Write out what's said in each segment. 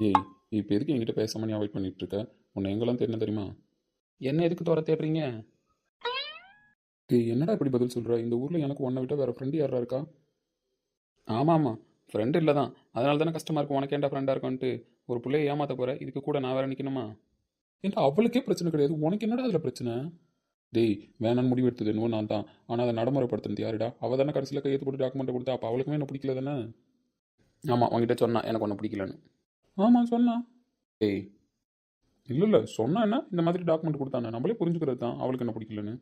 ஏய், இப்போ எதுக்கு என்கிட்ட பேசாம நீ அவாய்ட் பண்ணிட்டு இருக்க? உன்னை எங்கெல்லாம் தேடின தெரியுமா? என்ன எதுக்கு தோற தேடுறீங்க? ஏய், என்னடா இப்படி பதில் சொல்ற? இந்த ஊர்ல எனக்கு உன்னை விட்ட வேற ஃப்ரெண்டு யாரா இருக்கா? ஆமாம் ஆமாம், ஃப்ரெண்டு இல்லை தான். அதனால தானே கஷ்டமா இருக்கும். உனக்கு ஏன்டா ஃப்ரெண்டாக இருக்கும்ன்ட்டு ஒரு பிள்ளைய ஏமாத்த போற. இதுக்கு கூட நான் வேற நிற்கணுமா? ஏன்டா அவளுக்கே பிரச்சனை கிடையாது, உனக்கு என்னடா அதில் பிரச்சனை? டேய், வேணான்னு முடிவு எடுத்தது என்னவோ நான் தான். ஆனால் அதை நடைமுறைப்படுத்துனது யாருடா? அவள் தானே கடைசியில் கையெழுத்து போட்டு டாக்குமெண்ட்டை கொடுத்தா. அப்போ அவளுக்குமே என்ன பிடிக்கல தானே? ஆமாம், உங்ககிட்ட சொன்னா எனக்கு ஒன்று பிடிக்கலன்னு. ஆமாம் சொன்னா. டேய், இல்லை இல்லை, சொன்னா என்ன இந்த மாதிரி டாக்குமெண்ட் கொடுத்தானே, நம்மளே புரிஞ்சுக்கிறது தான் அவளுக்கு என்ன பிடிக்கலன்னு.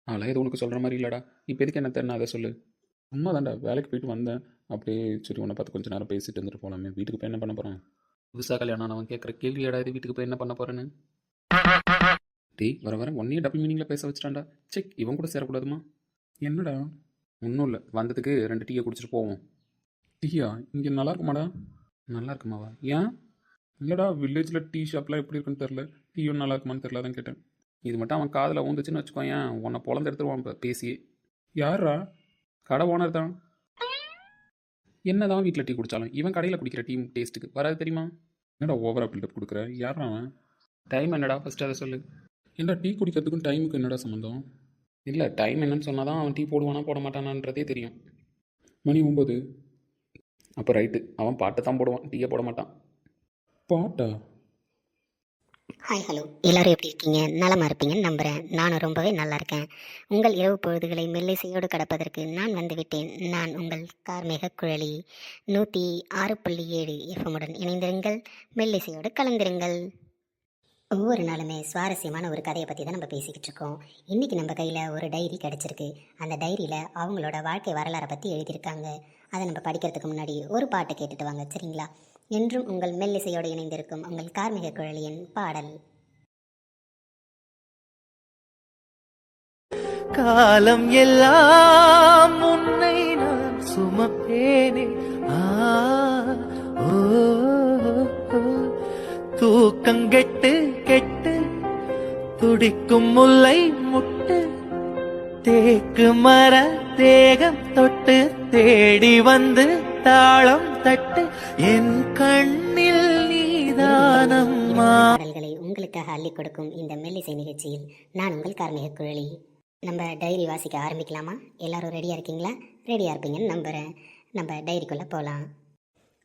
அதெல்லாம் இது உனக்கு சொல்கிற மாதிரி இல்லைடா. இப்போ எதுக்கு என்ன தெரியும் அதை சொல்லு. சும்மா தான்டா வேலைக்கு போயிட்டு வந்தேன். அப்படியே சரி உன்னை பார்த்து கொஞ்சம் நேரம் பேசிட்டு இருந்துட்டு போகலாமே. வீட்டுக்கு போய் என்ன பண்ண போகிறேன்? புதுசாக கல்யாணம் அவன் கேட்குற கேள்வி இது வீட்டுக்கு போய் என்ன பண்ண போகிறேன்னு. டேய், வர வர ஒன்னையே டபுள் மீனிங்கில் பேச வச்சுட்டான்டா. செக், இவன் கூட சேரக்கூடாதுமா. என்னடா? ஒன்றும் இல்லை, வந்ததுக்கு 2 டீயை குடிச்சிட்டு போவோம். டீயா? இங்கே நல்லா இருக்குமாடா? நல்லா இருக்குமாவா? ஏன்? இல்லைடா, வில்லேஜில் டீ ஷாப்லாம் எப்படி இருக்குன்னு தெரில. டீயும் நல்லா இருக்குமான்னு தெரில, தான் கேட்டேன். இது மட்டும் அவன் காதில் ஊந்துச்சுன்னு வச்சுக்கோயேன், உன்னை பொழந்து எடுத்துருவான் இப்போ பேசி. யாரா? கடை ஓனர் தான். என்னதான் வீட்டில் டீ குடித்தாலும் இவன் கடையில் குடிக்கிற டீ டேஸ்ட்டுக்கு வராது தெரியுமா? என்னடா ஓவரா பில்டப் கொடுக்குற? யாரா அவன்? டைம் என்னடா ஃபஸ்ட்டு அதை சொல்லு. ஏன்டா டீ குடிக்கிறதுக்கும் டைமுக்கு என்னடா சம்மந்தம்? இல்லை, டைம் என்னன்னு சொன்னால் தான் அவன் டீ போடுவானா போட மாட்டானான்றதே தெரியும். மணி 9. அப்போ ரைட்டு, அவன் பாட்டு தான் போடுவான், டீயை போட மாட்டான். பாட்டா? ஹாய் ஹலோ, எல்லாரும் எப்படி இருக்கீங்க? நலமா இருப்பீங்கன்னு நம்புகிறேன். நானும் ரொம்பவே நல்லா இருக்கேன். உங்கள் இரவு பொழுதுகளை மெல்லிசையோடு கடப்பதற்கு நான் வந்துவிட்டேன். நான் உங்கள் கார்மேக குழலி. 106.7 எஃப்எம்முடன் இணைந்திருங்கள், மெல்லிசையோடு கலந்திருங்கள். ஒவ்வொரு நாளுமே சுவாரஸ்யமான ஒரு கதையை பற்றி தான் நம்ம பேசிக்கிட்டு இருக்கோம். இன்றைக்கி நம்ம கையில் ஒரு டைரி கிடச்சிருக்கு. அந்த டைரியில் அவங்களோட வாழ்க்கை வரலாறை பற்றி எழுதியிருக்காங்க. அதை நம்ம படிக்கிறதுக்கு முன்னாடி ஒரு பாட்டை கேட்டுட்டு வாங்க, சரிங்களா? என்றும் உங்கள் மெல்லிசையோடு இணைந்திருக்கும் உங்கள் கார்மிக குழலியின் பாடல். காலம் எல்லாம் உன்னை நான் சுமப்பேனே. ஓ, தூக்கங்கெட்டு கெட்டு துடிக்கும் முல்லை முட்டு தேக்கு மர தேகம் தொட்டு தேடி வந்து தாளம் தட்டு என் கண்ணில் நீதானம்மா. பாடல்களை உங்களுக்காக அள்ளி கொடுக்கும் இந்த மெல்லிசை நிகழ்ச்சியில் நான் உங்கள் கார்மிக குழலி. நம்ம டைரி வாசிக்க ஆரம்பிக்கலாமா? எல்லாரும் ரெடியாக இருக்கீங்களா? ரெடியாக இருப்பீங்கன்னு நம்புகிறேன். நம்ம டைரிக்குள்ளே போகலாம்.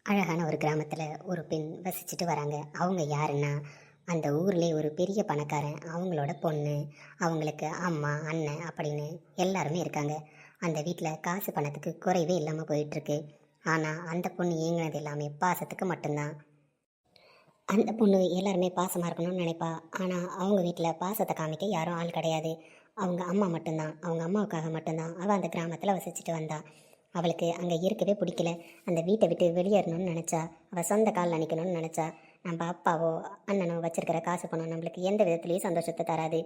அழகான ஒரு கிராமத்தில் ஒரு பெண் வசிச்சுட்டு வராங்க. அவங்க யாருன்னா, அந்த ஊர்லேயே ஒரு பெரிய பணக்காரன், அவங்களோட பொண்ணு, அவங்களுக்கு அம்மா அண்ணன் அப்படின்னு எல்லாருமே இருக்காங்க. அந்த வீட்டில் காசு பணத்துக்கு குறைவே இல்லாமல் போயிட்டுருக்கு. ஆனால் அந்த பொண்ணு ஏங்கினது எல்லாமே பாசத்துக்கு மட்டும்தான். அந்த பொண்ணு எல்லாருமே பாசமாக இருக்கணும்னு நினைப்பா. ஆனால் அவங்க வீட்டில் பாசத்தை காமிக்க யாரும் ஆள் கிடையாது. அவங்க அம்மா மட்டும்தான். அவங்க அம்மாவுக்காக மட்டும்தான் அவள் அந்த கிராமத்தில் வசிச்சுட்டு வந்தா. அவளுக்கு அங்கே இருக்கவே பிடிக்கல. அந்த வீட்டை விட்டு வெளியேறணும்னு நினச்சா. அவள் சொந்த காலில் நிற்கணும்னு நினச்சா. நம்ம அப்பாவோ அண்ணனோ வச்சிருக்கிற காசு பணம் நம்மளுக்கு எந்த விதத்துலேயும் சந்தோஷத்தை தராது.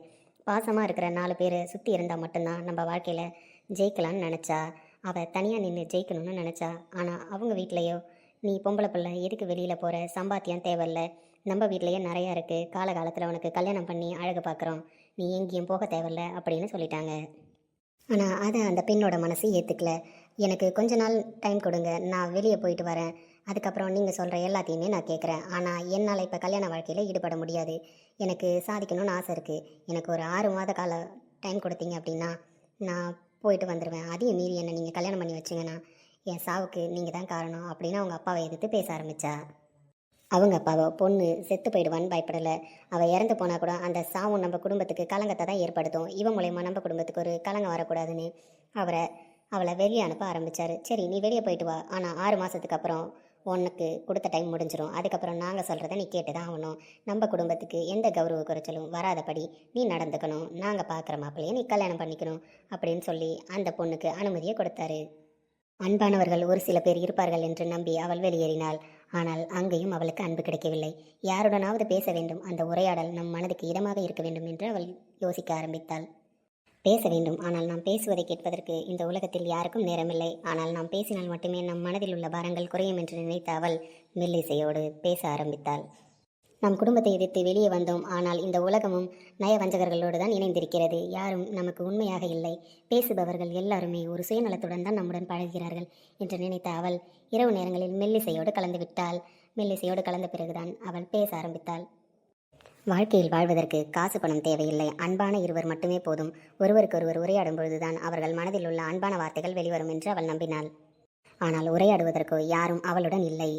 பாசமாக இருக்கிற 4 பேர் சுற்றி இருந்தால் மட்டும்தான் நம்ம வாழ்க்கையில் ஜெயிக்கலான்னு நினச்சா. அவள் தனியாக நின்று ஜெயிக்கணும்னு நினச்சா. ஆனால் அவங்க வீட்லேயோ, நீ பொம்பளை பிள்ளை, எதுக்கு வெளியில் போகிற, சம்பாத்தியம் தேவையில்ல, நம்ம வீட்லேயே நிறையா இருக்குது, காலகாலத்தில் உனக்கு கல்யாணம் பண்ணி அழகு பார்க்குறோம், நீ எங்கேயும் போக தேவையில்ல அப்படின்னு சொல்லிட்டாங்க. ஆனால் அதை அந்த பெண்ணோட மனசு ஏற்றுக்கல. எனக்கு கொஞ்ச நாள் டைம் கொடுங்க, நான் வெளியே போயிட்டு வரேன், அதுக்கப்புறம் நீங்கள் சொல்கிற எல்லாத்தையுமே நான் கேட்குறேன். ஆனால் என்னால் இப்போ கல்யாண வாழ்க்கையில் ஈடுபட முடியாது. எனக்கு சாதிக்கணும்னு ஆசை இருக்குது. எனக்கு ஒரு 6 மாத கால டைம் கொடுத்தீங்க அப்படின்னா நான் போயிட்டு வந்துடுவேன். அதையும் மீறி என்னை நீங்கள் கல்யாணம் பண்ணி வச்சிங்கன்னா என் சாவுக்கு நீங்கள் தான் காரணம் அப்படின்னு அவங்க அப்பாவை எதிர்த்து பேச ஆரம்பித்தா. அவங்க அப்பாவோ பொண்ணு செத்து போயிடுவான்னு பயப்படலை. அவள் இறந்து போனால் கூட அந்த சாவும் நம்ம குடும்பத்துக்கு கலங்கத்தை தான் ஏற்படுத்தும். இவன் மூலயமா நம்ம குடும்பத்துக்கு ஒரு கலங்கம் வரக்கூடாதுன்னு அவளை வெளியே அனுப்ப ஆரம்பித்தார். சரி, நீ வெளியே போயிட்டு வா, ஆனால் 6 மாதத்துக்கு அப்புறம் உனக்கு கொடுத்த டைம் முடிஞ்சிடும். அதுக்கப்புறம் நாங்கள் சொல்கிறத நீ கேட்டு தான் ஆகணும். நம்ம குடும்பத்துக்கு எந்த கௌரவ குறைச்சலும் வராதபடி நீ நடந்துக்கணும். நாங்கள் பார்க்குற மாப்பிள்ளையே நீ கல்யாணம் பண்ணிக்கணும் அப்படின்னு சொல்லி அந்த பொண்ணுக்கு அனுமதியை கொடுத்தாரு. அன்பானவர்கள் ஒரு சில பேர் இருப்பார்கள் என்று நம்பி அவள் வெளியேறினாள். ஆனால் அங்கேயும் அவளுக்கு அன்பு கிடைக்கவில்லை. யாருடனாவது பேச வேண்டும், அந்த உரையாடல் நம் மனதுக்கு இதமாக இருக்க வேண்டும் என்று அவள் யோசிக்க ஆரம்பித்தாள். பேச வேண்டும், ஆனால் நாம் பேசுவதை கேட்பதற்கு இந்த உலகத்தில் யாருக்கும் நேரமில்லை. ஆனால் நாம் பேசினால் மட்டுமே நம் மனதில் உள்ள பாரங்கள் குறையும் என்று நினைத்த அவள் மெல்லிசையோடு பேச ஆரம்பித்தாள். நம் குடும்பத்தை எதிர்த்து வெளியே வந்தோம், ஆனால் இந்த உலகமும் நயவஞ்சகர்களோடு தான் இணைந்திருக்கிறது. யாரும் நமக்கு உண்மையாக இல்லை. பேசுபவர்கள் எல்லாருமே ஒரு சுயநலத்துடன் தான் நம்முடன் பழகுகிறார்கள் என்று நினைத்த அவள் இரவு நேரங்களில் மெல்லிசையோடு கலந்து விட்டாள். மெல்லிசையோடு கலந்த பிறகுதான் அவள் பேச ஆரம்பித்தாள். வாழ்க்கையில் வாழ்வதற்கு காசு பணம் தேவையில்லை. அன்பான இருவர் மட்டுமே போதும். ஒருவருக்கொருவர் உரையாடும் பொழுதுதான் அவர்கள் மனதில் உள்ள அன்பான வார்த்தைகள் வெளிவரும் என்று அவள் நம்பினாள். ஆனால் உரையாடுவதற்கோ யாரும் அவளுடன் இல்லை.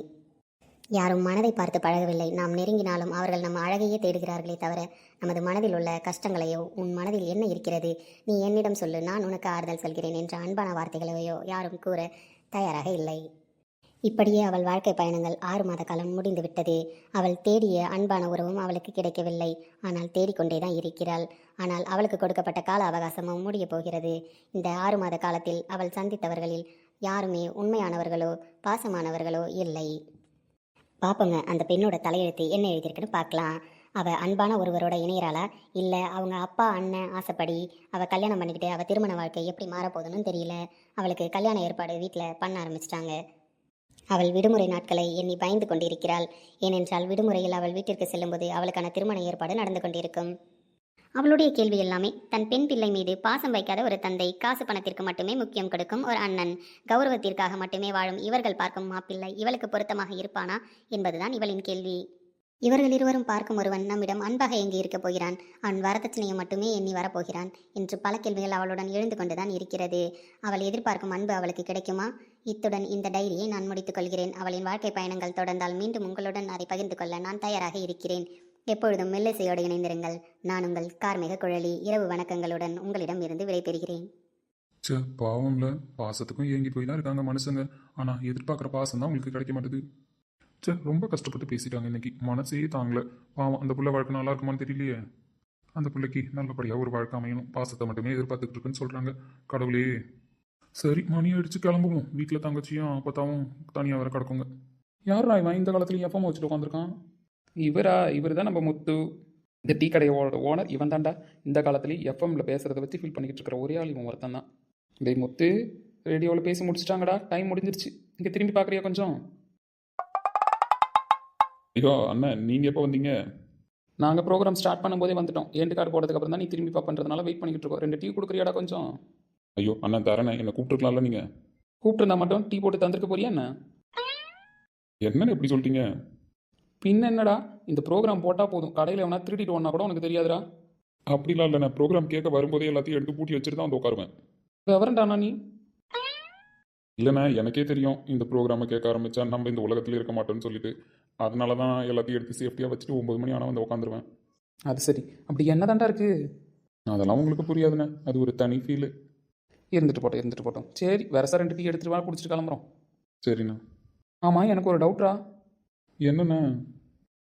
யாரும் மனதை பார்த்து பழகவில்லை. நாம் நெருங்கினாலும் அவர்கள் நம் அழகையே தேடுகிறார்களே தவிர நமது மனதில் உள்ள கஷ்டங்களையோ, உன் மனதில் என்ன இருக்கிறது, நீ என்னிடம் சொல்லு, நான் உனக்கு ஆறுதல் சொல்கிறேன் என்ற அன்பான வார்த்தைகளையோ யாரும் கூற தயாராக இல்லை. இப்படியே அவள் வாழ்க்கை பயணங்கள் 6 மாத காலம் முடிந்து விட்டது. அவள் தேடிய அன்பான உறவும் அவளுக்கு கிடைக்கவில்லை. ஆனால் தேடிக்கொண்டேதான் இருக்கிறாள். ஆனால் அவளுக்கு கொடுக்கப்பட்ட கால அவகாசமும் முடிய போகிறது. இந்த 6 மாத காலத்தில் அவள் சந்தித்தவர்களில் யாருமே உண்மையானவர்களோ பாசமானவர்களோ இல்லை. பாப்போங்க, அந்த பெண்ணோட தலையெழுத்து என்ன எழுதியிருக்குன்னு பார்க்கலாம். அவள் அன்பான ஒருவரோட இணையறாளா, இல்லை அவங்க அப்பா அண்ணன் ஆசைப்படி அவள் கல்யாணம் பண்ணிக்கிட்டு அவள் திருமண வாழ்க்கை எப்படி மாறப்போகுதுன்னு தெரியல. அவளுக்கு கல்யாண ஏற்பாடு வீட்டில் பண்ண ஆரம்பிச்சிட்டாங்க. அவள் விடுமுறை நாட்களை எண்ணி பயந்து கொண்டிருக்கிறாள். ஏனென்றால் விடுமுறையில் அவள் வீட்டிற்கு செல்லும்போது அவளுக்கான திருமண ஏற்பாடு நடந்து கொண்டிருக்கும். அவளுடைய கேள்வி எல்லாமே தன் பெண் பிள்ளை மீது பாசம் வைக்காத ஒரு தந்தை, காசு பணத்திற்கு மட்டுமே முக்கியம் கொடுக்கும் ஒரு அண்ணன், கௌரவத்திற்காக மட்டுமே வாழும் இவர்கள் பார்க்கும் மாப்பிள்ளை இவளுக்கு பொருத்தமாக இருப்பானா என்பதுதான் இவளின் கேள்வி. இவர்கள் இருவரும் பார்க்கும் ஒருவன் நம்மிடம் அன்பாக எங்கே இருக்கப் போகிறான், அவன் வரதட்சணையை மட்டுமே எண்ணி வரப்போகிறான் என்று பல கேள்விகள் அவளுடன் எழுந்து கொண்டுதான் இருக்கிறது. அவள் எதிர்பார்க்கும் அன்பு அவளுக்கு கிடைக்குமா? இத்துடன் இந்த டைரியை நான் முடித்துக் கொள்கிறேன். அவளின் வாழ்க்கை பயணங்கள் தொடர்ந்தால் மீண்டும் உங்களுடன் அதை பகிர்ந்து கொள்ள நான் தயாராக இருக்கிறேன். எப்பொழுதும் மெல்லிசையோடு இணைந்திருங்கள். நான் உங்கள் கார்மிக குழலி. இரவு வணக்கங்களுடன் உங்களிடம் இருந்து விடைபெறுகிறேன். பாவம்ல, பாசத்துக்கும் ஏங்கி போய் தான் இருக்காங்க மனுஷங்க. ஆனால் எதிர்பார்க்குற பாசம் தான் உங்களுக்கு கிடைக்க மாட்டேது. ரொம்ப கஷ்டப்பட்டு பேசிட்டாங்க இன்னைக்கு. மனசே தாங்கல. பாவம், அந்த புள்ள வாழ்க்கை நல்லா இருக்குமான்னு தெரியலையே. அந்த பிள்ளைக்கு நல்லபடியாக ஒரு வாழ்க்கை அமையணும். பாசத்தை மட்டுமே எதிர்பார்த்துக்கிட்டு இருக்குன்னு சொல்கிறாங்க. கடவுளே. சரி, மணி அடிச்சு கிளம்புவோம். வீட்டில் தங்கச்சியும் அப்பத்தாவும் தனியாக வர கிடக்குங்க. யாரா இவன் இந்த காலத்துல எஃப்எம் வச்சுட்டு உட்காந்துருக்கான்? இவர் தான் நம்ம முத்து. இந்த டீ கடையோட ஓனர் இவன் தாண்டா. இந்த காலத்துலேயும் எஃப்எம்ல பேசுகிறத வச்சு ஃபீல் பண்ணிக்கிட்டு இருக்கிற ஒரே ஆள் இவன் ஒருத்தன் தான். டேய் முத்து, ரேடியோவில் பேசி முடிச்சிட்டாங்கடா, டைம் முடிஞ்சிருச்சு. இங்கே திரும்பி பார்க்குறியா கொஞ்சம்? ஐயோ அண்ணன், நீங்கள் எப்போ வந்தீங்க? நாங்கள் ப்ரோக்ராம் ஸ்டார்ட் பண்ணும்போதே வந்துட்டோம். ஏண்டு கார்டு போட்டதுக்கு அப்புறம் தான் நீ திரும்பி பார்ப்பன்றதுனால வெயிட் பண்ணிக்கிட்டு இருக்கோம். 2 டீ கொடுக்குறியாடா கொஞ்சம்? ஐயோ அண்ணன் தரேண்ணே, என்னை கூப்பிட்டுருக்கலாம்ல நீங்கள்? கூப்பிட்டுருந்தா மட்டும் டீ போட்டு தந்துருக்க போறியா என்ன? என்னன்னு எப்படி சொல்லிட்டீங்க? பின்ன என்னடா, இந்த ப்ரோக்ராம் போட்டால் போதும், கடையில் எவனா திருடிட்டு ஒன்றா கூட உனக்கு தெரியாதுடா. அப்படிலாம் இல்லை, நான் ப்ரோக்ராம் கேட்க வரும்போதே எல்லாத்தையும் எடுத்து பூட்டி வச்சுட்டு தான் வந்து உட்காருவேன். விவரண்டாண்ணா நீ? இல்லைண்ணா, எனக்கே தெரியும் இந்த ப்ரோக்ராமை கேட்க ஆரம்பித்தா நம்ம இந்த உலகத்தில் இருக்க மாட்டோம்னு சொல்லிட்டு. அதனால தான் எல்லாத்தையும் எடுத்து சேஃப்டியாக வச்சுட்டு 9 மணி ஆனால் வந்து உட்காந்துருவேன். அது சரி, அப்படி என்ன தாண்டா இருக்குது? அதெல்லாம் உங்களுக்கு புரியாதுண்ணே, அது ஒரு தனி ஃபீலு. இருந்துட்டு போட்டோம். சரி, வேறசா 2 டீ எடுத்துகிட்டு வா, குடிச்சிட்டு கிளம்புறோம். சரிண்ணா. ஆமாம், எனக்கு ஒரு டவுட்ரா. என்னண்ணா?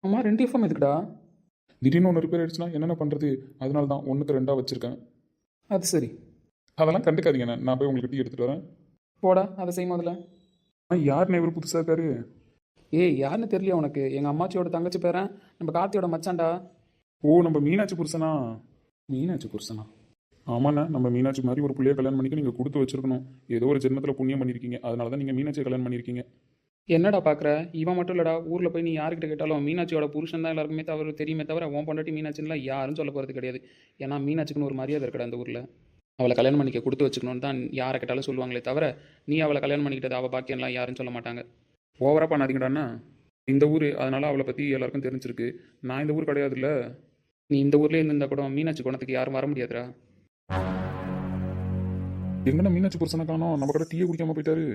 ஆமாம், 2 எஃப்எம் எதுக்குடா? திடீர்னு ஒன்று ரிப்பேர் ஆயிடுச்சுன்னா என்னென்ன பண்ணுறது? அதனால தான் 1க்கு 2 வச்சுருக்கேன். அது சரி, அதெல்லாம் கண்டுக்காதீங்கண்ணே. நான் போய் உங்களுக்கு டீ எடுத்துகிட்டு வரேன். போடா, அதை செய்யும் முதல்ல. யாருண்ணே இவர் புதுசாக இருக்காரு? யாருன்னு தெரியலையா உனக்கு? எங்கள் அம்மாச்சியோட தங்கச்சி பேரன், நம்ம கார்த்தியோட மச்சான்டா. ஓ, நம்ம மீனாட்சி புருஷனா? மீனாட்சி புருஷனா? ஆமாண்ணா, நம்ம மீனாட்சி மாதிரி ஒரு பிள்ளைய கல்யாணம் பண்ணிக்க நீங்கள் கொடுத்து வச்சிருக்கணும். ஏதோ ஒரு ஜென்மத்தில் புண்ணியம் பண்ணியிருக்கீங்க. அதனால தான் நீங்கள் மீனாட்சியை கல்யாணம் பண்ணியிருக்கீங்க. என்னடா பார்க்குற? இவன் மட்டும் இல்லடா, ஊரில் போய் நீ யார்கிட்ட கேட்டாலும் மீனாட்சியோட புருஷன் தான் எல்லாருக்குமே தெரியுமே தவிர உன் பொண்டாட்டி மீனாட்சின்லாம் யாரும் சொல்ல போகிறது கிடையாது. ஏன்னா மீனாட்சிக்குன்னு ஒரு மரியாதை இருக்கடா அந்த ஊரில். அவளை கல்யாணம் பண்ணிக்க கொடுத்து வச்சுக்கணுன்னு தான் யாரை கேட்டாலும் சொல்லுவாங்களே தவிர நீ அவளை கல்யாணம் பண்ணிக்கிட்டது அவள் பாக்கியம்லாம் யாரும் சொல்ல மாட்டாங்க. ஓவராக பண்ணாதீங்கடாண்ணா. இந்த ஊர், அதனால் அவளை பற்றி எல்லாருக்கும் தெரிஞ்சிருக்கு. நான் இந்த ஊர் கிடையாதுல்ல. நீ இந்த ஊர்லேயே இருந்தால் கூட மீனாட்சி குணத்துக்கு யாரும் வர முடியாதுடா. எங்கன்னா மீனாட்சி புருஷனை காணோம்? நம்ம கடை டீயை குடிக்காமல் போயிட்டாரு.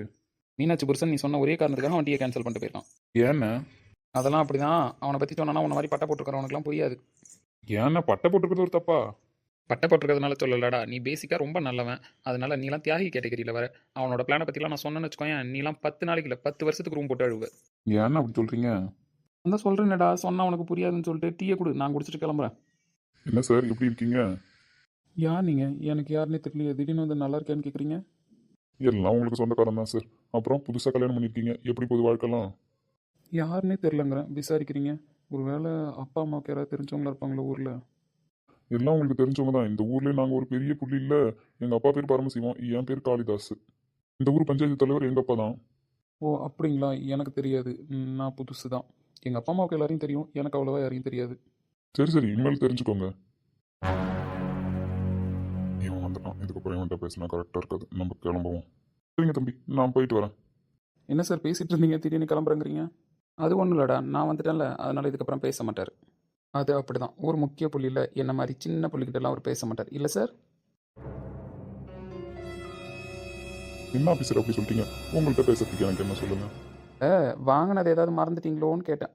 மீனாட்சி புருஷன் நீ சொன்ன ஒரே காரணத்துக்காக அவன் டீயை கேன்சல் பண்ணிட்டு போயிருக்கான். ஏன்னா அதெல்லாம் அப்படி தான். அவனை பற்றி சொன்னா உன்ன மாதிரி பட்டை போட்டுருக்கிறவனுக்குலாம் புரியாது. ஏன்னா பட்டை போட்டுருக்கிறது ஒரு தப்பா? பட்டை போட்டுருக்கிறதுனால சொல்லலடா, நீ பேசிக்காக ரொம்ப நல்லவன். அதனால நீலாம் தியாகி கேட்டகரியில் வர. அவனோட பிளானை பற்றிலாம் நான் சொன்னேன்னு வச்சுக்கோயேன், நீலாம் 10 நாளைக்கு இல்லை 10 வருஷத்துக்கு ரூம் போட்டு அழுவ. ஏன்னா அப்படி சொல்கிறீங்க? அந்த சொல்கிறேன்டா, சொன்னால் உனக்கு புரியாதுன்னு சொல்லிட்டு டீயை கொடு, நான் குடிச்சிட்டு கிளம்புறேன். என்ன சார், எப்படி இருக்கீங்க? யார் நீங்கள்? எனக்கு யாருன்னே தெரியல. திடீர்னு வந்து நல்லா இருக்கேன்னு கேட்குறீங்க? எல்லாம் உங்களுக்கு சொந்தக்காரன் தான் சார். அப்புறம் புதுசாக கல்யாணம் பண்ணியிருக்கீங்க, எப்படி போகுது வாழ்க்கைலாம்? யாருன்னே தெரிலங்கிறேன், விசாரிக்கிறீங்க. ஒரு வேளை அப்பா அம்மாவுக்கு யாராவது தெரிஞ்சவங்களா இருப்பாங்களா ஊரில்? எல்லாம் உங்களுக்கு தெரிஞ்சவங்க தான். இந்த ஊர்லேயே நாங்கள் ஒரு பெரிய புள்ளி இல்லை. எங்கள் அப்பா பேர் பரமசிவம், என் பேர் காளிதாஸ். இந்த ஊர் பஞ்சாயத்து தலைவர் எங்கள் அப்பா தான். ஓ அப்படிங்களா? எனக்கு தெரியாது, நான் புதுசு தான். எங்கள் அப்பா அம்மாவுக்கு எல்லாரையும் தெரியும், எனக்கு அவ்வளோவா யாரையும் தெரியாது. சரி, இனிமேல் தெரிஞ்சுக்கோங்க. இவன் வந்துட்டான், இதுக்கப்புறம் இவன்கிட்ட பேசினா கரெக்டாக இருக்காது. நம்ம கிளம்புவோம். சரிங்க தம்பி, நான் போயிட்டு வரேன். என்ன சார் பேசிகிட்டு இருந்தீங்க, திடீர்னு கிளம்புறேங்கிறீங்க? அது ஒன்றும் இல்லைடா, நான் வந்துட்டேன்ல, அதனால் இதுக்கப்புறம் பேச மாட்டார். அது அப்படிதான், ஒரு முக்கிய புள்ளியில் என்ன மாதிரி சின்ன புள்ளிக்கிட்டலாம் அவர் பேச மாட்டார், இல்லை சார்? என்ன ஆஃபீஸர் அப்படி சொல்லிட்டீங்க? உங்கள்கிட்ட பேசுறதுக்கு எனக்கு என்ன சொல்லுங்க? வாங்கினது ஏதாவது மறந்துட்டீங்களோன்னு கேட்டேன்.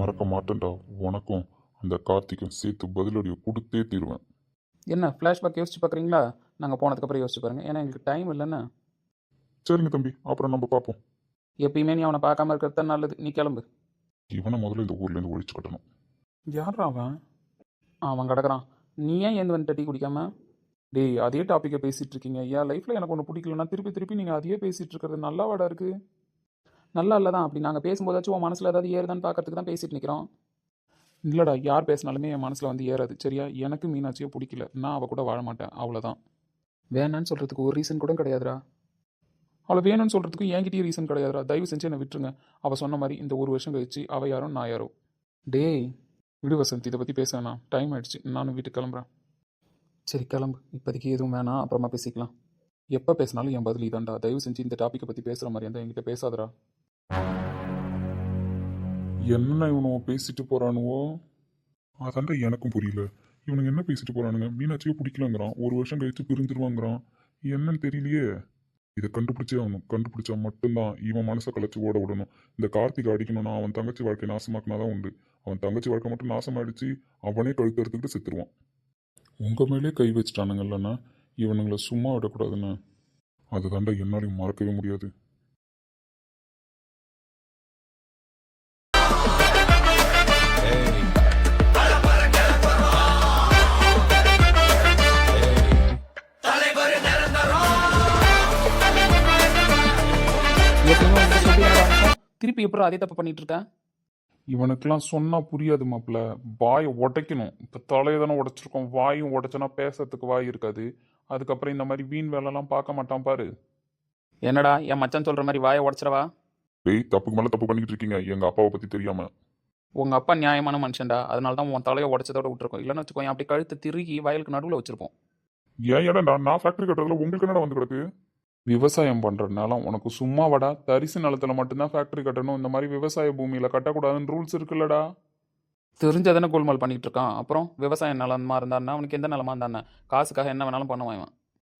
மறக்க மாட்டேன்டா. உனக்கும் அந்த கார்த்திக்கும் சேர்த்து பதிலடியை கொடுத்தே தீருவேன். என்ன ஃப்ளாஷ்பேக் யோசிச்சு பார்க்குறீங்களா? நாங்கள் போனதுக்கப்புறம் யோசிச்சு பாருங்கள், ஏன்னா எங்களுக்கு டைம் இல்லைன்னு. சரிங்க தம்பி, அப்புறம் நம்ம பார்ப்போம். எப்பயுமே நீ அவனை பார்க்காம இருக்கிறது தான் நல்லது. நீ கிளம்பு. இவனை முதல்ல இந்த ஊர்லேருந்து ஒழிச்சு கட்டணும். யாரா அவன்? அவன் கிடக்குறான். நீ ஏன் ஏந்து வந்துட்ட டீ குடிக்காம? டேய், அதே டாப்பிக்கை பேசிகிட்டு இருக்கீங்க. என் லைஃப்பில் எனக்கு ஒன்று பிடிக்கலன்னா திருப்பி திருப்பி நீங்கள் அதையே பேசிகிட்டு இருக்கிறது நல்லா வாடா இருக்குது. நல்லா இல்லை தான். அப்படி நாங்கள் பேசும்போதாச்சும் உன் மனசில் ஏதாவது ஏறுதான்னு பார்க்கறதுக்கு தான் பேசிகிட்டு நிற்கிறோம். இல்லைடா, யார் பேசினாலுமே என் மனசில் வந்து ஏறாது, சரியா? எனக்கு மீனாட்சியை பிடிக்கல, நான் அவள் கூட வாழ மாட்டேன், அவ்வளோதான். வேணான்னு சொல்கிறதுக்கு ஒரு ரீசன் கூட கிடையாதுடா. அவளை வேணும்னு சொல்கிறதுக்கு என்கிட்டயும் ரீசன் கிடையாதுடா. தயவு செஞ்சு என்னை விட்டுருங்க. அவள் சொன்ன மாதிரி இந்த ஒரு வருஷம் கழிச்சு அவள் யாரோ நான் யாரோ. டேய் விடு வசந்த், இதை பற்றி பேச வேணாம். டைம் ஆயிடுச்சு, நானும் வீட்டுக்கு கிளம்புறேன். சரி கிளம்பு, இப்போதைக்கு எதுவும் வேணாம், அப்புறமா பேசிக்கலாம். எப்போ பேசினாலும் என் பதில் இதான்டா. தயவு செஞ்சு இந்த டாப்பிக்கை பற்றி பேசுகிற மாதிரி இருந்தால் என்கிட்ட பேசாதடா. என்ன இவனுவோ பேசிட்டு போறானுவோ? அதாண்டா எனக்கும் புரியல. இவனுங்க என்ன பேசிட்டு போறானுங்க? மீனாட்சியை பிடிக்கலங்கிறான், ஒரு வருஷம் கழிச்சு பிரிஞ்சிருவாங்கிறான். என்னன்னு தெரியலையே. இதை கண்டுபிடிச்சே அவனும், கண்டுபிடிச்சா மட்டும்தான் இவன் மனசை கலைச்சு ஓட விடணும். இந்த கார்த்திகை அடிக்கணும்னா அவன் தங்கச்சி வாழ்க்கை நாசமாக்கினாதான் உண்டு. அவன் தங்கச்சி வாழ்க்கை மட்டும் நாசமாயிடுச்சு, அவனே கழுத்தறுத்துக்கிட்டு செத்துருவான். உங்க மேலே கை வச்சுட்டானுங்கல்லண்ணா, இவனுங்களை சும்மா விடக்கூடாதுண்ணா. அதை தாண்டா என்னாலையும் மறக்கவே முடியாது. திருப்பி எப்பறம் அதே தப்பு பண்ணிட்டு இருக்கேன்? இவனுக்கெல்லாம் சொன்னா புரியாது மாப்பிள்ள. வாயை உடைக்கணும். இப்போ தலையை தானே உடைச்சிருக்கோம், வாயும் உடைச்சோன்னா பேசுறதுக்கு வாய் இருக்காது. அதுக்கப்புறம் இந்த மாதிரி வீண் வேலைலாம் பார்க்க மாட்டான் பாரு. என்னடா என் மச்சான் சொல்கிற மாதிரி வாயை உடச்சிடவா? டேய், தப்புக்கு மேலே தப்பு பண்ணிக்கிட்டு இருக்கீங்க எங்க அப்பாவை பத்தி தெரியாம. உங்கள் அப்பா நியாயமான மனுஷன்டா, அதனால தான் உன் தலையை உடச்சதோட விட்டுருக்கோம். இல்லைன்னு வச்சுக்கோ, அப்படி கழுத்து திருகி வயலுக்கு நடுவில் வச்சிருப்போம். ஏன் இடம்டா, நான் ஃபேக்டரி கட்டுறதுல உங்களுக்கு என்னடா வந்து கிடக்கு? விவசாயம் பண்ற நிலம் உனக்கு சும்மா வாடா. தரிசு நிலத்துல மட்டும்தான் ஃபேக்டரி கட்டணும், இந்த மாதிரி விவசாய பூமியில கட்டக்கூடாதுன்னு ரூல்ஸ் இருக்குல்லடா. தெரிஞ்சதானே கோல்மால் பண்ணிட்டு இருக்கான். அப்புறம் விவசாய நிலமா இருந்தாருன்னா அவனுக்கு எந்த நிலமா இருந்தானே காசுக்காக என்ன வேணாலும் பண்ணுவான் இவன்.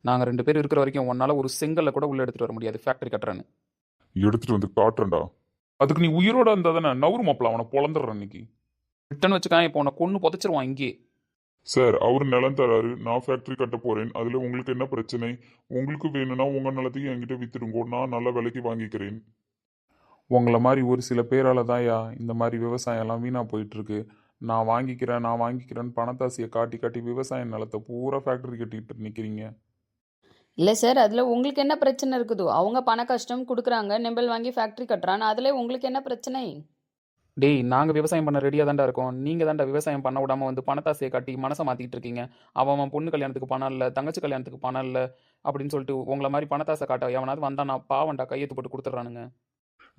நாங்கள் 2 பேர் இருக்கிற வரைக்கும் உன்னால் ஒரு செங்கல்ல கூட உள்ளே எடுத்துகிட்டு வர முடியாது ஃபேக்டரி கட்டுறேன்னு. எடுத்துட்டு வந்து காட்டுறேன்டா. அதுக்கு நீ உயிரோட இருந்தா தானே நவரு மாப்பிள, அவனை பொழந்துடுறேன் இன்னைக்கு. ரிட்டன் வச்சுக்கான், இப்போ உன்னை கொன்று புதைச்சிருவான் இங்கே. சார், அவர் நிலம் தராரு, நான் ஃபேக்டரி கட்ட போறேன், அதுல உங்களுக்கு என்ன பிரச்சனை? உங்களுக்கு வேணும்னா உங்க நிலத்தையும் என்கிட்ட வித்துருங்கோ, நான் நல்ல விலைக்கு வாங்கிக்கிறேன். உங்களை மாதிரி ஒரு சில பேரால தான்யா இந்த மாதிரி விவசாயம்லாம் வீணாக போயிட்டுருக்கு. நான் வாங்கிக்கிறேன்னு பணத்தாசியை காட்டி காட்டி விவசாய நிலத்தை பூரா ஃபேக்டரி கட்டிக்கிட்டு நிற்கிறீங்க. இல்லை சார், அதில் உங்களுக்கு என்ன பிரச்சனை இருக்குதோ? அவங்க பண கஷ்டம் கொடுக்குறாங்க, நெம்பல் வாங்கி ஃபேக்ட்ரி கட்டுறான், அதில் உங்களுக்கு என்ன பிரச்சனை? டேய், நாங்கள் விவசாயம் பண்ண ரெடியாக தாண்டா இருக்கோம். நீங்கள் தாண்டா விவசாயம் பண்ண விடாமல் வந்து பணத்தாசையை காட்டி மனசை மாற்றிக்கிட்டு இருக்கீங்க. அவன் பொண்ணு கல்யாணத்துக்கு பணம் இல்லை, தங்கச்சி கல்யாணத்துக்கு பணம் இல்லை அப்படின்னு சொல்லிட்டு உங்களை மாதிரி பணத்தாசை காட்ட எவனாவது வந்தா நான் பாவண்டா கையெழுத்து போட்டு கொடுத்துட்றானுங்க.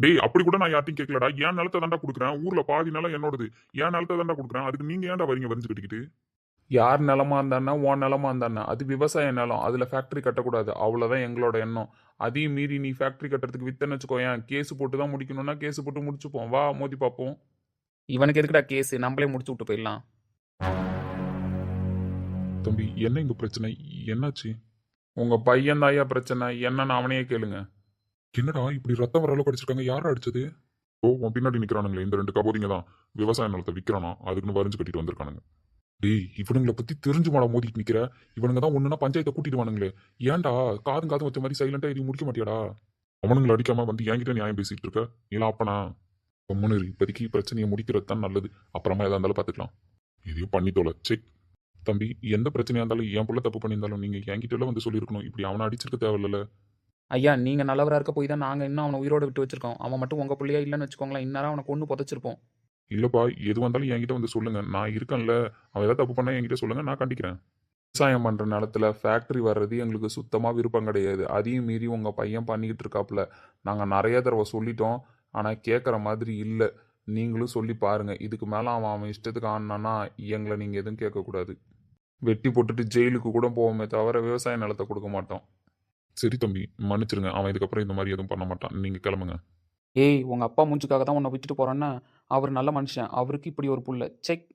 டேய், அப்படி கூட நான் யார்ட்டையும் கேட்கலடா. என் நிலத்தை தாண்டா கொடுக்குறேன், ஊர்ல பாதி நிலம் என்னோடது. என் நிலத்தை தாண்டா கொடுக்குறேன், அதுக்கு நீங்க ஏன்டா வரீங்க வரிஞ்சு கட்டிக்கிட்டு? யார் நிலமா இருந்தானா உன் நிலமா இருந்தானா அது விவசாய நிலம், அதில் ஃபேக்ட்ரி கட்டக்கூடாது, அவ்வளோதான் எங்களோட எண்ணம். அதையும் மீறி நீ ஃபேக்ட்ரி கட்டுறதுக்கு வித்தன்னு வச்சுக்கோ, ஏன் கேஸ் போட்டு தான் முடிக்கணும்னா கேஸ் போட்டு முடிச்சுப்போம், வா மோதி பார்ப்போம். இவனுக்கு எதுக்குடா கேஸ், நம்மளே முடிச்சு விட்டு போயிடலாம். தம்பி, என்ன இங்க பிரச்சனை? என்னாச்சு? உங்கள் பையன் தாயா பிரச்சனை, என்னன்னு அவனையே கேளுங்க. என்னடா இப்படி ரத்தம் வர அளவுக்கு அடிச்சிருக்காங்க? யாரா அடிச்சது? ஓ, உன் பின்னாடி நிக்கிறானுங்களே இந்த 2 கபோதிங்க தான் விவசாய நிலத்தை விற்கிறானா, அதுக்குன்னு வரைஞ்சு கட்டிட்டு வந்திருக்கானுங்க. டேய், இவனுங்களை பத்தி தெரிஞ்சு மாடா மோதிட்டு நிக்கிற? இவனுங்க தான் ஒண்ணுன்னா பஞ்சாயத்தை கூட்டிடுவானுங்களே. ஏன்டா காதும் காதும் வச்ச மாதிரி சைலண்டா இது முடிக்க மாட்டியாடா? அவனுங்களை அடிக்காம வந்து என்கிட்ட நியாயம் பேசிட்டு இருக்க? இல்ல அப்பனா கம்முனு இப்போதைக்கு பிரச்சனையை முடிக்கிறது தான் நல்லது, அப்புறமா எதா இருந்தாலும் பார்த்துக்கலாம். எதையும் பண்ணி தொலைச்சே. தம்பி, எந்த பிரச்சனையா இருந்தாலும் என் புள்ள தப்பு பண்ணியிருந்தாலும் நீங்க என்கிட்ட வந்து சொல்லியிருக்கணும், இப்படி அவனை அடிச்சிருக்க தேவையில்ல. ஐயா, நீங்கள் நல்லவராக இருக்க போய் தான் நாங்கள் இன்னும் அவனை உயிரோடு விட்டு வச்சிருக்கோம். அவன் மட்டும் உங்கள் பிள்ளையா இல்லைன்னு வச்சுக்கோங்களேன், இந்நேரம் அவனை கொண்டு புதைச்சிருப்போம். இல்லப்பா, எது வந்தாலும் என்கிட்ட வந்து சொல்லுங்க, நான் இருக்கேன்ல. அவன் ஏதாவது தப்பு பண்ணா என்கிட்ட சொல்லுங்க, நான் கண்டிக்கிறேன். விவசாயம் பண்ணுற நிலத்துல ஃபேக்ட்ரி வர்றது எங்களுக்கு சுத்தமாக விருப்பம் கிடையாது. அதையும் மீறி உங்கள் பையன் பண்ணிக்கிட்டு இருக்காப்புல. நாங்கள் நிறைய தடவை சொல்லிட்டோம், ஆனால் கேட்குற மாதிரி இல்லை. நீங்களும் சொல்லி பாருங்கள். இதுக்கு மேலே அவன் இஷ்டத்துக்கு ஆனானா எங்களை நீங்கள் எதுவும் கேட்கக்கூடாது. வெட்டி போட்டுட்டு ஜெயிலுக்கு கூட போவோமே தவிர விவசாய நிலத்தை கொடுக்க மாட்டோம். சரி தம்பி, மன்னிச்சிருங்க. அவன் இதுக்கப்புறம் இந்த மாதிரி எதுவும் பண்ண மாட்டான். நீங்க கிளம்புங்க. ஏய் உங்கள் அப்பா மூஞ்சுக்காக தான் உன்னை விட்டுட்டு போகிறேன்னா அவர் நல்ல மனுஷன், அவருக்கு இப்படி ஒரு புள்ள செக்.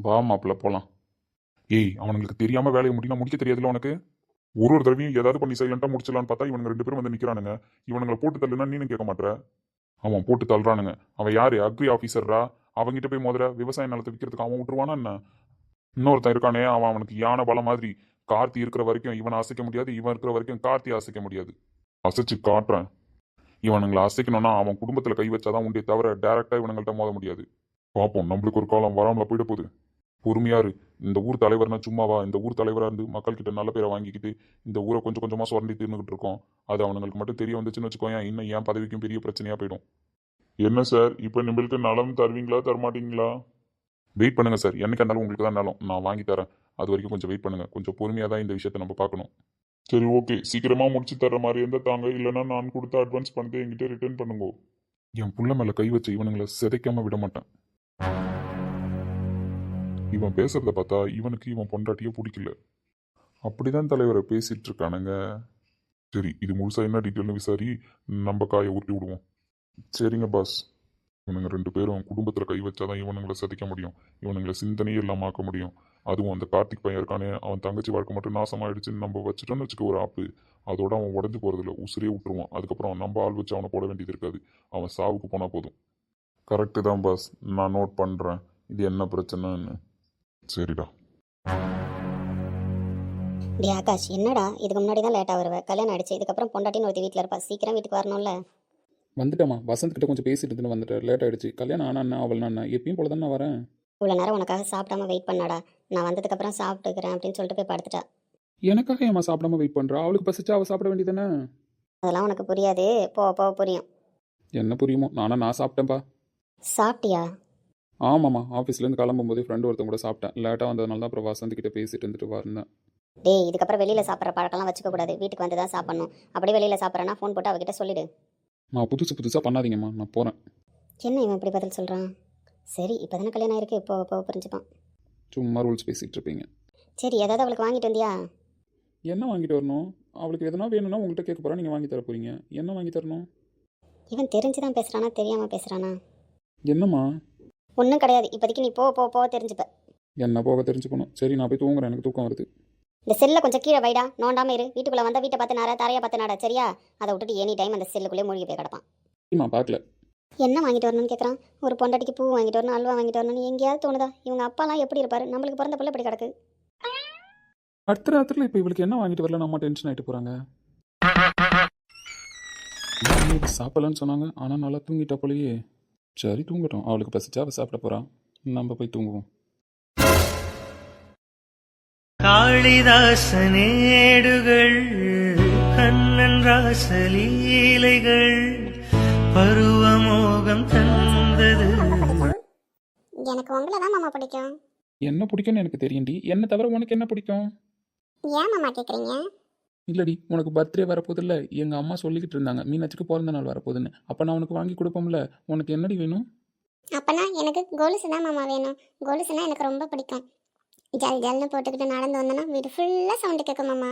வா மாப்பிள்ள போலாம். ஏய், அவனுங்களுக்கு தெரியாம வேலையை முடிக்க தெரியாதுல்ல உனக்கு? ஒரு தடவையும் ஏதாவது பண்ணி சைலண்டா முடிச்சிடலான்னு பார்த்தா இவனுங்க 2 பேரும் வந்து நிக்கிறானுங்க. இவனுங்களை போட்டு தள்ளுனா நீனும் கேட்க மாட்ற. அவன் போட்டு தள்ளுறானுங்க. அவன் யாரு? அக்ரி ஆபீசர்ரா? அவன்கிட்ட போய் முதல்ல விவசாய நிலத்தை விற்கிறதுக்கு அவன் விட்டுருவானா என்ன? இன்னொருத்தன் இருக்கானே, அவனுக்கு யானை பலம் மாதிரி. கார்த்தி இருக்கிற வரைக்கும் இவனை அசைக்க முடியாது, இவன் இருக்கிற வரைக்கும் கார்த்தி அசைக்க முடியாது. அசைச்சு காட்டுறேன். இவனுங்களை அசைக்கணும்னா அவன் குடும்பத்துல கை வச்சாதான் உண்டே தவிர டைரக்டா இவனுங்கள்ட்ட மோத முடியாது. பார்ப்போம், நம்மளுக்கு ஒரு காலம் வராமல போயிட போகுது. பொறுமையாரு. இந்த ஊர் தலைவர்னா சும்மாவா? இந்த ஊர் தலைவரா இருந்து மக்கள் கிட்ட நல்ல பேரை வாங்கிக்கிட்டு இந்த ஊரை கொஞ்சம் கொஞ்சமா சுரண்டி தீர்ந்துகிட்டு இருக்கோம். அது அவனுங்களுக்கு மட்டும் தெரிய வந்துச்சுன்னு வச்சுக்கோங்க, இன்னும் ஏன் பதவிக்கும் பெரிய பிரச்சனையா போயிடும். என்ன சார், இப்ப நம்மளுக்கு நலம் தருவீங்களா தரமாட்டீங்களா? வெயிட் பண்ணுங்க சார், என்னைக்கு இருந்தாலும் உங்களுக்கு தான் நலம், நான் வாங்கி தரேன். அது வரைக்கும் கொஞ்சம் வெயிட் பண்ணுங்க. கொஞ்சம் பொறுமையா தான் இந்த விஷயத்தை நம்ம பார்க்கணும். சரி, ஓகே, சீக்கிரமா முடிச்சு தர்ற மாதிரி இருந்தா தாங்க, இல்லைன்னா நான் கொடுத்த அட்வான்ஸ் பணத்தை என்கிட்ட ரிட்டர்ன் பண்ணுங்க. என் புள்ள மேல கை வச்சு இவனுங்களை சிதைக்காம விட மாட்டேன். இவன் பேசுறத பார்த்தா இவனுக்கு இவன் பொண்டாட்டியே பிடிக்கல. அப்படிதான் தலைவரை பேசிட்டு இருக்கானுங்க. சரி, இது முழுசா என்ன டீட்டெயில்னு விசாரி நம்ம காயை ஊட்டி விடுவோம். சரிங்க பாஸ். இவனுங்க 2 பேரும் குடும்பத்தில் கை வச்சாதான் இவனுங்களை சதிக்க முடியும். இவனுங்களை சிந்தனையே இல்லாம ஆக்க முடியும். அதுவும் அந்த கார்த்திக் பையன் இருக்கானே, அவன் தங்கச்சி வாழ்க்கை மட்டும் நாசமாயிடுச்சுன்னு நம்ம வச்சுட்டோன்னு வச்சுக்க ஒரு ஆப்பு. அதோட அவன் உடஞ்சு போறதில்ல, உசுரே விட்டுருவான். அதுக்கப்புறம் நம்ம ஆள் வச்சு அவனை போட வேண்டியது இருக்காது. அவன் சாவுக்கு போனா போதும். கரெக்டு தான் பாஸ், நான் நோட் பண்றேன். இது என்ன பிரச்சனைன்னு. சரிடா. டே ஆகாஷ், என்னடா இதுக்கு முன்னாடி தான் லேட்டாக வருவேன், கல்யாணம் ஆயிடுச்சு, இதுக்கப்புறம் பொண்டாட்டின்னு ஒருத்தி வீட்டில் இருப்பா, சீக்கிரம் வீட்டுக்கு வரணும்ல. வந்துட்டேம்மா, வசந்த் கிட்ட கொஞ்சம் பேசிட்டு இருந்துன்னு வந்துட்டேன், லேட் ஆயிடுச்சு. கல்யாணம் ஆனா என்ன அவள் என்ன எப்பயும் போல தான் நான் வரேன். இவ்வளோ நேரம் உனக்காக சாப்பிடாம வெயிட் பண்ணாடா, நான் வந்ததுக்கப்புறம் சாப்பிட்டுக்கிறேன் அப்படின்னு சொல்லிட்டு போய் படுத்துட்டா. எனக்காக ஏமா சாப்பிடாம வெயிட் பண்ணுறா? அவளுக்கு பசிச்சா அவள் சாப்பிட வேண்டியதானே? அதெல்லாம் உனக்கு புரியாது, போக புரியும். என்ன புரியுமோ, நான் சாப்பிட்டேன்ப்பா. சாப்பிட்டியா? ஆமாம்மா, ஆஃபீஸ்லேருந்து கிளம்பும்போது ஃப்ரெண்டு ஒருத்தன் கூட சாப்பிட்டேன். லேட்டாக வந்ததுனால தான் அப்புறம் வசந்த் கிட்ட பேசிட்டு இருந்துட்டு வரேன். டேய், இதுக்கப்புறம் வெளியில் சாப்பிட்ற பழக்கம்லாம் வச்சுக்க கூடாது, வீட்டுக்கு வந்து தான் சாப்பிடணும். அப்படியே வெளியில் சாப்பிட்றேன்னா ஃபோன் போட்டு அவகிட்ட சொல்லிடு. நான் புதுசாக பண்ணாதீங்கம்மா, நான் போகிறேன். என்ன இவன் இப்படி பதில் சொல்கிறான்? சரி, இப்போ தானே கல்யாணம் ஆயிருக்கு, இப்போ புரிஞ்சுப்பான். சும்மா ரூல்ஸ் பேசிகிட்டு இருப்பீங்க. சரி, ஏதாவது அவளுக்கு வாங்கிட்டு வந்தியா? என்ன வாங்கிட்டு வரணும்? அவளுக்கு எதனா வேணும்னா உங்கள்கிட்ட கேட்க போகிறா, நீங்கள் வாங்கி தர போகிறீங்க. என்ன வாங்கி தரணும்? இவன் தெரிஞ்சு தான் பேசுகிறானா தெரியாமல் பேசுகிறானா? என்னம்மா? ஒன்றும் கிடையாது, இப்போதைக்கு நீ போ தெரிஞ்சுப்ப. என்ன போக தெரிஞ்சுக்கணும். சரி, நான் போய் தூங்குறேன், எனக்கு தூக்கம் வருது. இந்த செல்லை கொஞ்சம் கீழே வைடா, நோண்டாமல் இரு. வீட்டுக்குள்ளே வந்தால் வீட்டை பார்த்து நார, தரையை பார்த்து நாட, சரியா? அதை விட்டுட்டு எனி டைம் அந்த செல்லுக்குள்ளே மூழ்கி போய் கிடப்பான். சரிம்மா, பார்க்கல. என்ன வாங்கிட்டு வரணும்னு கேட்குறான். ஒரு பொண்டாட்டிக்கு பூ வாங்கிட்டு வரணும், அல்வா வாங்கிட்டு வரணும்னு எங்கேயாவது தோணுதா? இவங்க அப்பாலாம் எப்படி இருப்பாரு? நம்மளுக்கு பிறந்த பிள்ளை இப்படி கிடக்கு. அடுத்த ராத்திரில இப்போ இவளுக்கு என்ன வாங்கிட்டு வரல, நம்ம டென்ஷன் ஆகிட்டு போகிறாங்க. சாப்பிடலன்னு சொன்னாங்க, ஆனால் நல்லா தூங்கிட்டா போலயே. சரி, தூங்கட்டும். அவளுக்கு பசிச்சா அவள் சாப்பிட போகிறான், நம்ம போய் தூங்குவோம். காளிதாசனேடுகள், கண்ணன் ராசலீலைகள், பருவமோகம் தந்தது. எனக்கு உங்களை தான் மாமா பிடிக்கும். என்ன பிடிக்கும்னு எனக்கு தெரியும்டி. என்ன தவிர உனக்கு என்ன பிடிக்கும்? ஏன் மாமா கேட்குறீங்க? இல்லடி, உனக்கு பர்த்டே வரப்போதில்ல, எங்கள் அம்மா சொல்லிக்கிட்டு இருந்தாங்க மீனாட்சிக்கு பிறந்த நாள் வரப்போகுதுன்னு. அப்போ நான் உனக்கு வாங்கி கொடுப்போம்ல. உனக்கு என்னடி வேணும்? அப்போனா எனக்கு கொலுசு தான் மாமா வேணும். கொலுசுனா எனக்கு ரொம்ப பிடிக்கும். ஜல் ஜல்னு போட்டுக்கிட்டு நடந்து வந்தோன்னா வீடு ஃபுல்லாக சவுண்டு கேட்கும் மாமா.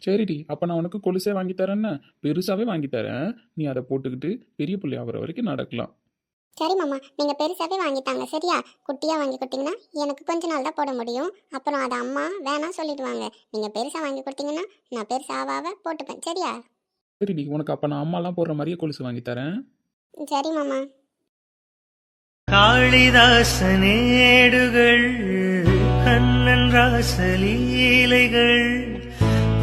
சரிடி, அப்போ நான் உனக்கு கொலுசே வாங்கி தரேன்னு, பெருசாகவே வாங்கி தரேன். நீ அதை போட்டுக்கிட்டு பெரிய பிள்ளை ஆகிற வரைக்கும் நடக்கலாம். சரி மாமா, நீங்கள் பெருசாகவே வாங்கித்தாங்க, சரியா? குட்டியாக வாங்கி கொடுத்தீங்கன்னா எனக்கு கொஞ்ச நாள் தான் போட முடியும். அப்புறம் அதை அம்மா வேணாம் சொல்லிடுவாங்க. நீங்கள் பெருசாக வாங்கி கொடுத்தீங்கன்னா நான் பெருசாக போட்டுப்பேன், சரியா? சரிடி, உனக்கு அப்போ நான் அம்மாலாம் போடுற மாதிரியே கொலுசு வாங்கி தரேன். சரி மாமா. காளிதாசனேடுகள், கண்ணன் ராசலீலைகள்,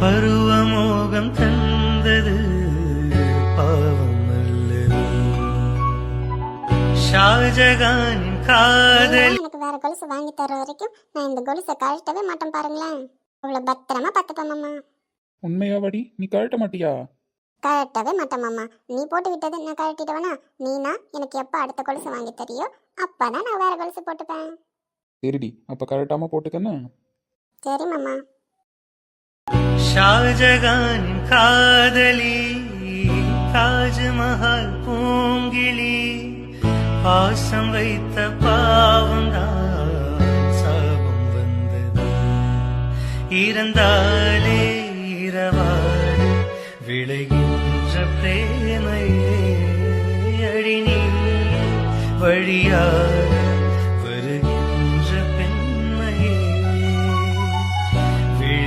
பருவமோகம் தந்தது பாவம் அல்லது. ஷாஜகானின் காதல். எனக்கு வேற கொலுசு வாங்கி தர வரைக்கும் நான் இந்த கொலுசை கழட்டவே மாட்டேன், பாருங்களேன். அவ்வளோ பத்திரமா பார்த்துப்பேன் மாமா. உண்மையாவாடி? நீ கழட்ட மாட்டியா? கழட்டவே மாட்டேன் மாமா. நீ போட்டு விட்டது நான் கழட்டிட்டவனா? நீனா எனக்கு எப்போ அடுத்த கொலுசு வாங்கி தரியோ அப்போதான் நான் வேற கொலுசு போட்டுப்பேன். சரிடி, அப்போ கழட்டாமல் போட்டுக்கண்ணா. சரி மாமா. ஷாஜகானின் காதலி, தாஜ்மஹால் பூங்கிளி, பாசம் வைத்த பாவம்தான் சாபம் வந்தது. இறந்தாலே இரவாடு விளைகின்ற பிரேமையே அடி நீ வழியாக